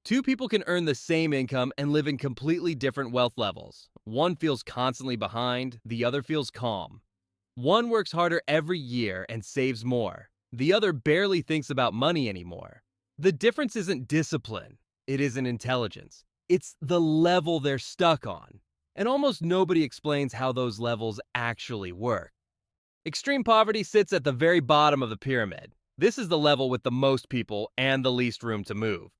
Two people can earn the same income and live in completely different wealth levels. One feels constantly behind, the other feels calm. One works harder every year and saves more. The other barely thinks about money anymore. The difference isn't discipline, it isn't intelligence. It's the level they're stuck on. And almost nobody explains how those levels actually work. Extreme poverty sits at the very bottom of the pyramid. This is the level with the most people and the least room to move.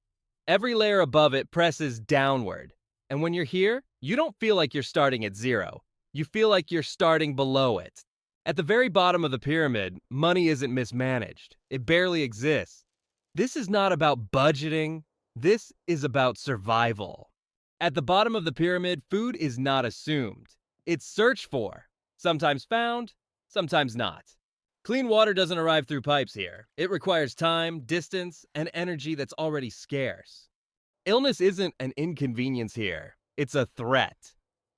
Every layer above it presses downward. And when you're here, you don't feel like you're starting at zero. You feel like you're starting below it. At the very bottom of the pyramid, money isn't mismanaged. It barely exists. This is not about budgeting. This is about survival. At the bottom of the pyramid, food is not assumed. It's searched for, sometimes found, sometimes not. Clean water doesn't arrive through pipes here. It requires time, distance, and energy that's already scarce. Illness isn't an inconvenience here. It's a threat.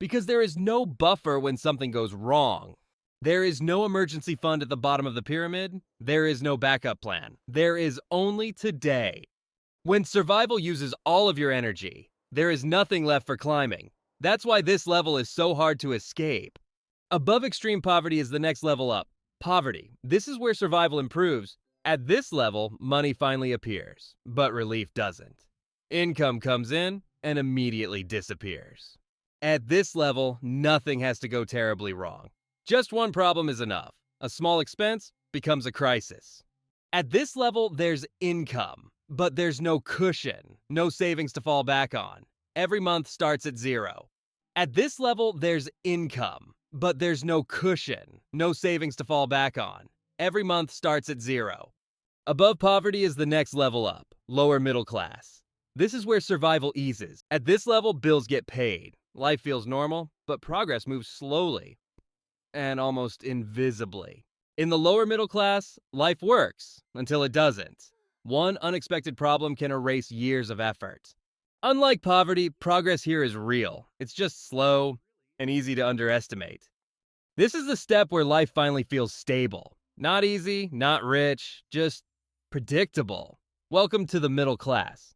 Because there is no buffer when something goes wrong. There is no emergency fund at the bottom of the pyramid. There is no backup plan. There is only today. When survival uses all of your energy, there is nothing left for climbing. That's why this level is so hard to escape. Above extreme poverty is the next level up. Poverty. This is where survival improves. At this level, money finally appears, but relief doesn't. Income comes in and immediately disappears. At this level, nothing has to go terribly wrong. Just one problem is enough. A small expense becomes a crisis. At this level, there's income, but there's no cushion, no savings to fall back on. Every month starts at zero. At this level, there's income, but there's no cushion, no savings to fall back on. Every month starts at zero. Above poverty is the next level up, lower middle class. This is where survival eases. At this level, bills get paid. Life feels normal, but progress moves slowly and almost invisibly. In the lower middle class, life works until it doesn't. One unexpected problem can erase years of effort. Unlike poverty, progress here is real. It's just slow and easy to underestimate. This is the step where life finally feels stable. Not easy, not rich, just predictable. Welcome to the middle class.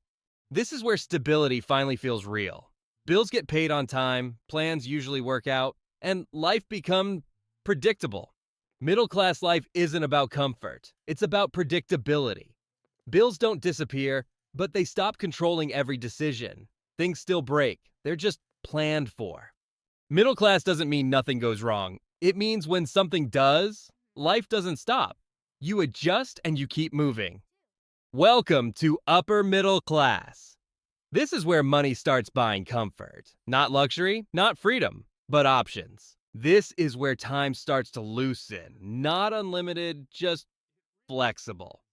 This is where stability finally feels real. Bills get paid on time, plans usually work out, and life becomes predictable. Middle class life isn't about comfort. It's about predictability. Bills don't disappear, but they stop controlling every decision. Things still break. They're just planned for. Middle class doesn't mean nothing goes wrong. It means when something does, life doesn't stop. You adjust and you keep moving. Welcome to upper middle class. This is where money starts buying comfort. Not luxury, not freedom, but options. This is where time starts to loosen. Not unlimited, just flexible.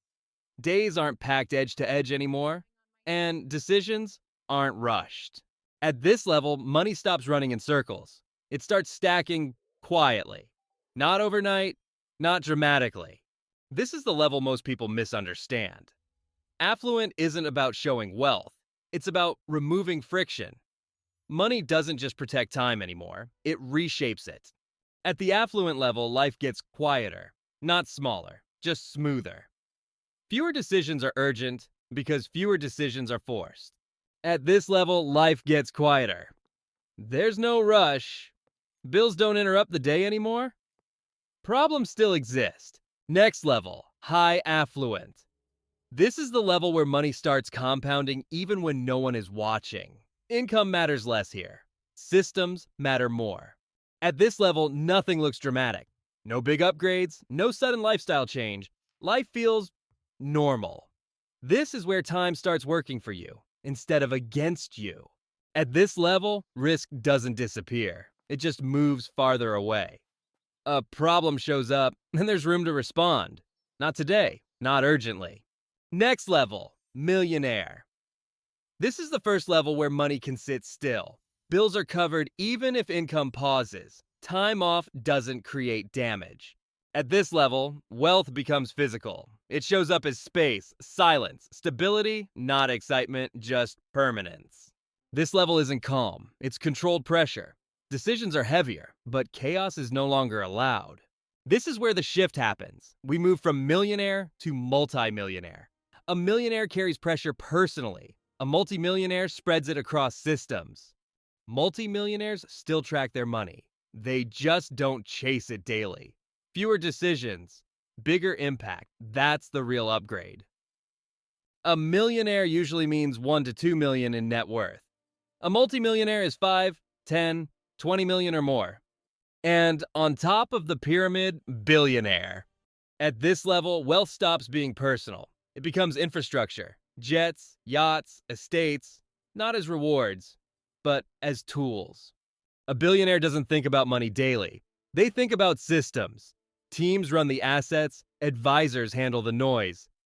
Days aren't packed edge to edge anymore, and decisions aren't rushed. At this level, money stops running in circles. It starts stacking quietly. Not overnight, not dramatically. This is the level most people misunderstand. Affluent isn't about showing wealth. It's about removing friction. Money doesn't just protect time anymore, it reshapes it. At the affluent level, life gets quieter, not smaller, just smoother. Fewer decisions are urgent because fewer decisions are forced. At this level, life gets quieter. There's no rush. Bills don't interrupt the day anymore. Problems still exist. Next level, high affluent. This is the level where money starts compounding even when no one is watching. Income matters less here. Systems matter more. At this level, nothing looks dramatic. No big upgrades, no sudden lifestyle change. Life feels normal. This is where time starts working for you instead of against you. At this level, risk doesn't disappear. It just moves farther away. A problem shows up, and there's room to respond. Not today, not urgently. Next level, millionaire. This is the first level where money can sit still. Bills are covered even if income pauses. Time off doesn't create damage. At this level, wealth becomes physical. It shows up as space, silence, stability, not excitement, just permanence. This level isn't calm, it's controlled pressure. Decisions are heavier, but chaos is no longer allowed. This is where the shift happens. We move from millionaire to multi-millionaire. A millionaire carries pressure personally. A multimillionaire spreads it across systems. Multimillionaires still track their money. They just don't chase it daily. Fewer decisions, bigger impact. That's the real upgrade. A millionaire usually means 1 to 2 million in net worth. A multimillionaire is 5, 10, 20 million or more. And on top of the pyramid, billionaire. At this level, wealth stops being personal. It becomes infrastructure, jets, yachts, estates, not as rewards, but as tools. A billionaire doesn't think about money daily. They think about systems. Teams run the assets, advisors handle the noise,